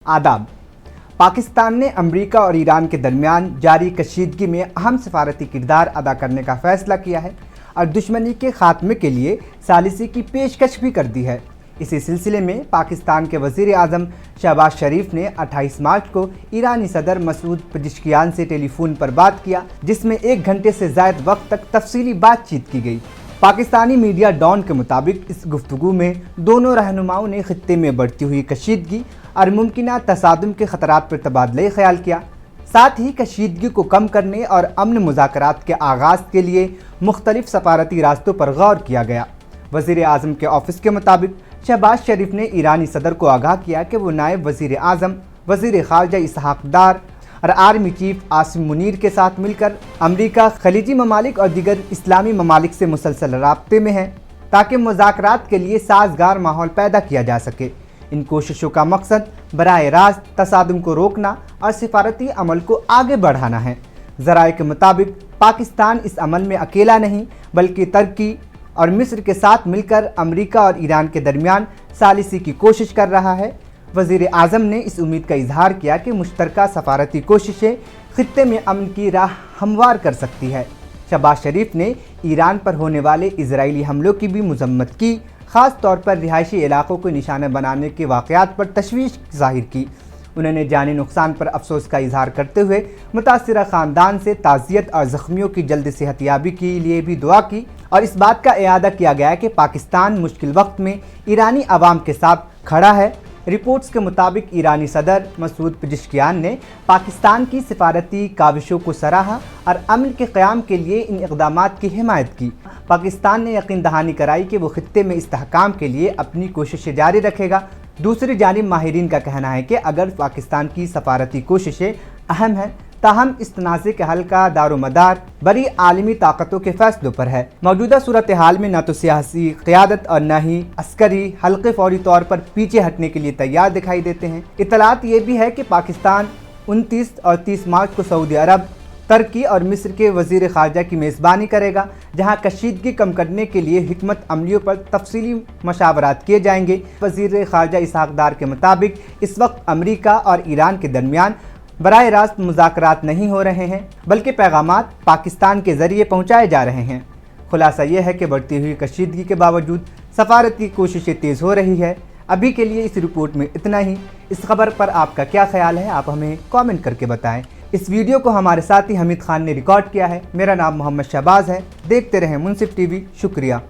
आदाब। पाकिस्तान ने अमेरिका और ईरान के दरमियान जारी कशीदगी में अहम सफारती किरदार अदा करने का फैसला किया है और दुश्मनी के खात्मे के लिए सालिसी की पेशकश भी कर दी है। इसी सिलसिले में पाकिस्तान के वज़ीर आज़म शहबाज शरीफ ने 28 मार्च को ईरानी सदर मसूद पेज़ेश्कियान से टेलीफोन पर बात किया, जिसमें 1 घंटे से ज़ायद वक्त तक तफसीली बातचीत की गई। पाकिस्तानी मीडिया डॉन के मुताबिक इस गुफ्तगू में दोनों रहनुमाओं ने खित्ते में बढ़ती हुई कशीदगी और मुमकिना तसादुम के ख़तरात पर तबादला ख्याल किया। साथ ही कशीदगी को कम करने और अमन मुज़ाकरात के आगाज़ के लिए मुख्तलिफ सफारती रास्तों पर गौर किया गया। वज़ीर आज़म के ऑफिस के मुताबिक शहबाज शरीफ ने ईरानी सदर को आगाह किया कि वो नायब वज़ीर आज़म, वज़ीर ख़ारजा इसहाक़ डार और आर्मी चीफ आसिम मुनीर के साथ मिलकर अमरीका, खलीजी ममालिक और दीगर इस्लामी ममालिक से मुसलसल राब्ते में हैं ताकि मुज़ाकरात के लिए साज़गार माहौल पैदा किया जा सके। इन कोशिशों का मकसद बराह रास्त तसादुम को रोकना और सिफारती अमल को आगे बढ़ाना है। ज़राए के मुताबिक पाकिस्तान इस अमल में अकेला नहीं बल्कि तुर्की और मिस्र के साथ मिलकर अमेरिका और ईरान के दरमियान सालिसी की कोशिश कर रहा है। वज़ीर आज़म ने इस उम्मीद का इजहार किया कि मुश्तरका सफारती कोशिशें खित्ते में अमन की राह हमवार कर सकती है। शहबाज शरीफ ने ईरान पर होने वाले इजरायली हमलों की भी मज़म्मत की, ख़ास तौर पर रिहायशी इलाक़ों को निशाना बनाने के वाक़यात पर तशवीश ज़ाहिर की। उन्होंने जानी नुकसान पर अफसोस का इजहार करते हुए मुतासिरा ख़ानदान से ताज़ियत और ज़ख्मियों की जल्द सेहतयाबी के लिए भी दुआ की और इस बात का इआदा किया गया कि पाकिस्तान मुश्किल वक्त में ईरानी अवाम के साथ खड़ा है। रिपोर्ट्स के मुताबिक ईरानी सदर मसूद पेज़ेश्कियान ने पाकिस्तान की सिफारती काविशों को सराहा और अमन के क़याम के लिए इन इक़दामात की हिमायत की। पाकिस्तान ने यकीन दहानी कराई कि वो खित्ते में इस्तेहकाम के लिए अपनी कोशिशें जारी रखेगा। दूसरी जानिब माहिरीन का कहना है कि अगर पाकिस्तान की सफारती कोशिशें अहम हैं, ताहम इस तनाज़े के हल का दारोमदार बड़ी आलमी ताकतों के फैसलों पर है। मौजूदा सूरत हाल में न तो सियासी क़यादत और न ही अस्करी हल्के फौरी तौर पर पीछे हटने के लिए तैयार दिखाई देते हैं। इतलात ये भी है कि पाकिस्तान 29 और 30 मार्च को सऊदी अरब, तुर्की और मिस्र के वज़ीर ख़ारजा की मेज़बानी करेगा, जहां कशीदगी कम करने के लिए हिकमत अमलियों पर तफसीली मशावरात किए जाएंगे। वज़ीर ख़ारजा इसहाक़ डार के मुताबिक इस वक्त अमरीका और ईरान के दरमियान बराह रास्त मुज़ाकरात नहीं हो रहे हैं बल्कि पैगामात पाकिस्तान के ज़रिए पहुँचाए जा रहे हैं। खुलासा यह है कि बढ़ती हुई कशीदगी के बावजूद सफारती कोशिशें तेज़ हो रही है। अभी के लिए इस रिपोर्ट में इतना ही। इस खबर पर आपका क्या ख्याल है, आप हमें कमेंट करके बताएं। इस वीडियो को हमारे साथी हमीद खान ने रिकॉर्ड किया है। मेरा नाम मोहम्मद शहबाज है। देखते रहें मुनसिफ टीवी। शुक्रिया।